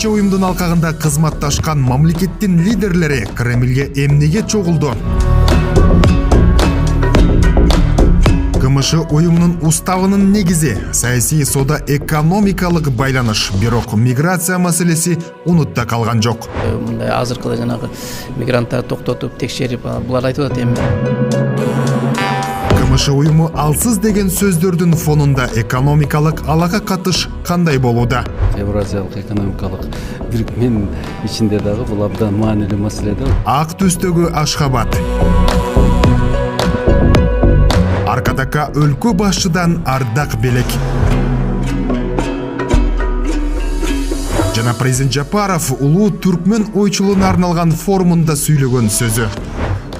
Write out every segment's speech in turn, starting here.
8 уюмдун алкагында кызматташкан мамлекеттин лидерлери Кремлге эмнеге чогулду? КМШ уюмунун уставынын негизи саясий сода экономикалык байланыш, бирок миграция маселеси унутта калган жок. Мындай азыркыда жанагы мигранттарды токтотуп текшерип, булар айтып атат эми. КМШ уюму алсыз деген сөздөрдүн фонунда экономикалык алака катыш кандай болууда? Евразиялык экономикалык бирикменин ичинде дагы бул абдан маанилүү маселе да. Ак түстөгү Ашхабад. Аркадака өлкө башчыдан ардак белек. Жана президент Жапаров улуу түркмөн ойчулуна арналган форумунда сүйлөгөн сөзү.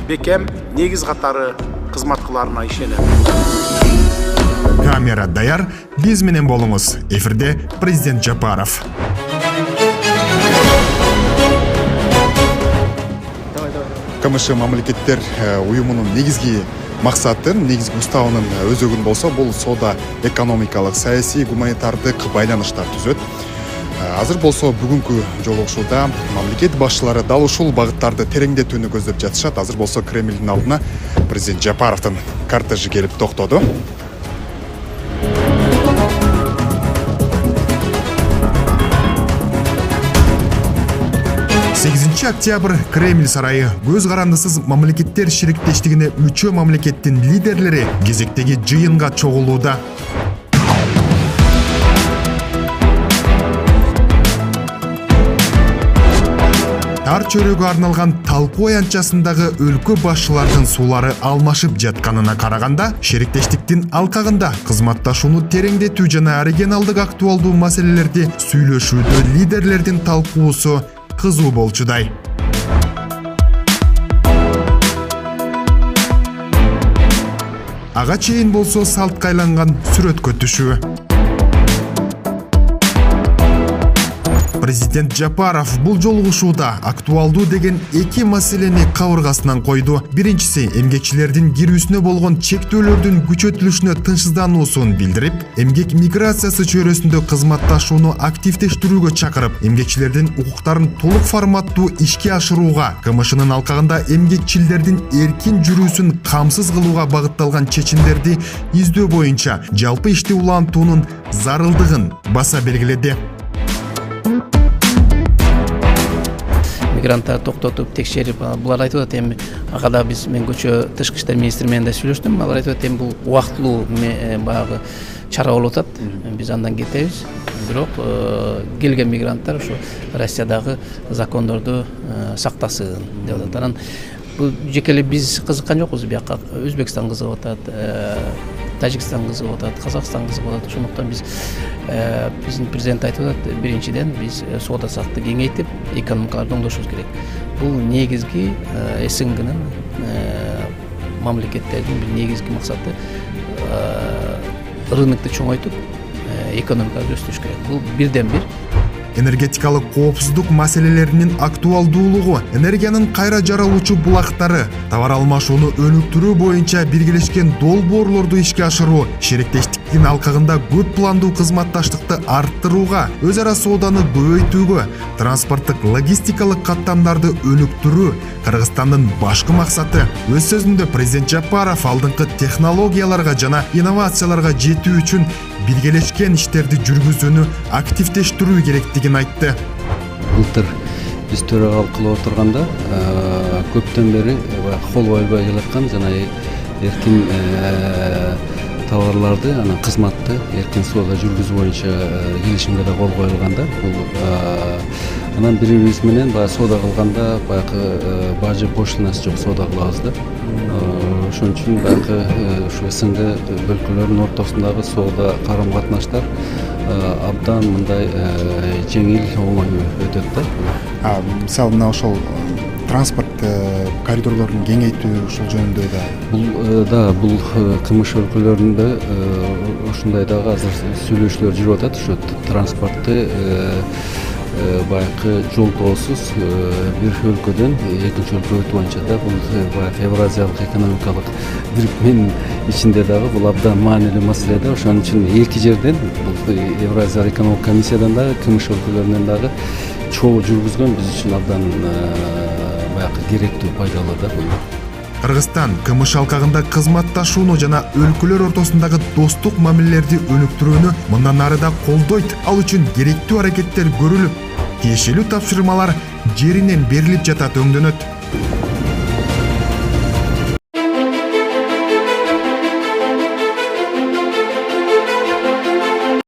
Бекем негиз катары кызматкыларына ишенем. Камера даяр, биз менен болуңуз. Эфирде президент Жапаров. КМШ мамлекеттер уюмунун негизги максатын, негизги уставынын өзөгүн болсо, бул соода, экономикалык, саясий, гуманитардык байланыштар түзөт. Азыр болсо бүгүнкү жолугушууда мамлекет башчылары дал ушул багыттарды тереңдетүүнү көздөп жатышат. Азыр болсо Кремлдин алдына президент Жапаровдун кортежи келип токтоду. 8 октябрь Кремль сарайы көз карандысыз мамлекеттер шериктештигине мүчө мамлекеттин лидерлери кезектеги жыйынга чогулууда. Тар чөрөгө арналган талкуу аянтчасындагы өлкө башчылардын суулары алмашып жатканына караганда, шериктештиктин алкагында кызматташууну тереңдетүү жана оригиналдык актуалдуу маселелерди сүйлөшүүдө лидерлердин талкуусу кызуу болчудай. Ага чейин болсо салтка айланган сүрөткө түшүү. Президент Жапаров бул жолугушууда актуалдуу деген эки маселени кабыргасынан койду. Биринчиси эмгекчилердин кирүүсүнө болгон чектөөлөрдүн күчөтүлүшүнө тынчсыздануусун билдирип, эмгек миграциясы чөйрөсүндө кызматташууну активдештирүүгө чакырып, эмгекчилердин укуктарын толук форматтуу ишке ашырууга, КМШнын алкагында эмгекчилердин эркин жүрүүсүн камсыз кылууга багытталган чечимдерди издөө боюнча жалпы ишти улантуунун зарылдыгын баса белгиледи. Мигранттарды токтотуп текшерип, булар айтып атат эми. Акада мен көчө тышкы иштер министри менен да сүйлөштүм. Алар айтып атат эми бул убактылуу баягы чара болуп атат. Биз андан кетебиз. Бирок келген мигранттар ушу Россиядагы закондорду сактасын деп атат. Анан бул жекеле биз кызыккан жокпуз бияка. Өзбекстан кызыгып атат, Тажикстан кызыгып атат, Казакстан кызыгып атат. Ошондуктан биз биздин президент айтып атат, биринчиден биз соода саттыкты кеңейтип, экономикаларды оңдошубуз керек. Бул негизги СНГнын мамлекеттердин бир негизги максаты рынокты чоңойтуп, экономиканы өстүрүш керек. Бул бирден бир. Энергетикалык коопсуздук маселелеринин актуалдуулугу, энергиянын кайра жаралуучу булактары, товар алмашууну өнүктүрүү боюнча биргелешкен долбоорлорду ишке ашыруу, шериктештиктин алкагында көп пландуу кызматташтыкты арттырууга, өз ара сооданы көбөйтүүгө, транспорттук логистикалык каттамдарды өнүктүрүү Кыргызстандын башкы максаты. Өз сөзүндө президент Жапаров алдыңкы технологияларга жана инновацияларга жетүү үчүн биргелешкен иштерди жүргүзүүнү активдештирүү керектигин айтты. Былтыр биз төрагалык кылып отурганда көптөн бери кол койбой келаткан жана эркин товарларды, анан кызматты эркин соода жүргүзүү боюнча келишимге да кол коюлганда, бул анан бири-бирибиз менен баягы соода кылганда баягы бажы пошлинасы жок соода кылабыз да. Ошон үчүн баягы ушу СНГ өлкөлөрүнүн ортосундагы соода карым-катнаштар абдан мындай жеңил, оңой өтөт да. Мисалы мына ошол транспорт коридорлорун кеңейтүү ушул жөнүндө да. Бул КМШ өлкөлөрүндө ушундай дагы азыр сүйлөшүүлөр жүрүп атат. Ушу транспортты баягы жол тоосуз бир өлкөдөн экинчи өлкөгө өтүү боюнча да бул баягы Евразиялык экономикалык бирикменин ичинде дагы бул абдан маанилүү маселе да. Ошон үчүн эки жерден бул Евразиялык экономикалык комиссиядан дагы КМШ өлкөлөрүнөн дагы чогуу жүргүзгөн биз үчүн абдан баягы керектүү, пайдалуу да бул. Кыргызстан КМШ алкагында кызматташууну жана өлкөлөр ортосундагы достук мамилелерди өнүктүрүүнү мындан ары да колдойт. Ал үчүн керектүү аракеттер көрүлүп, тиешелүү тапшырмалар жеринен берилип жатат, өңдөнөт.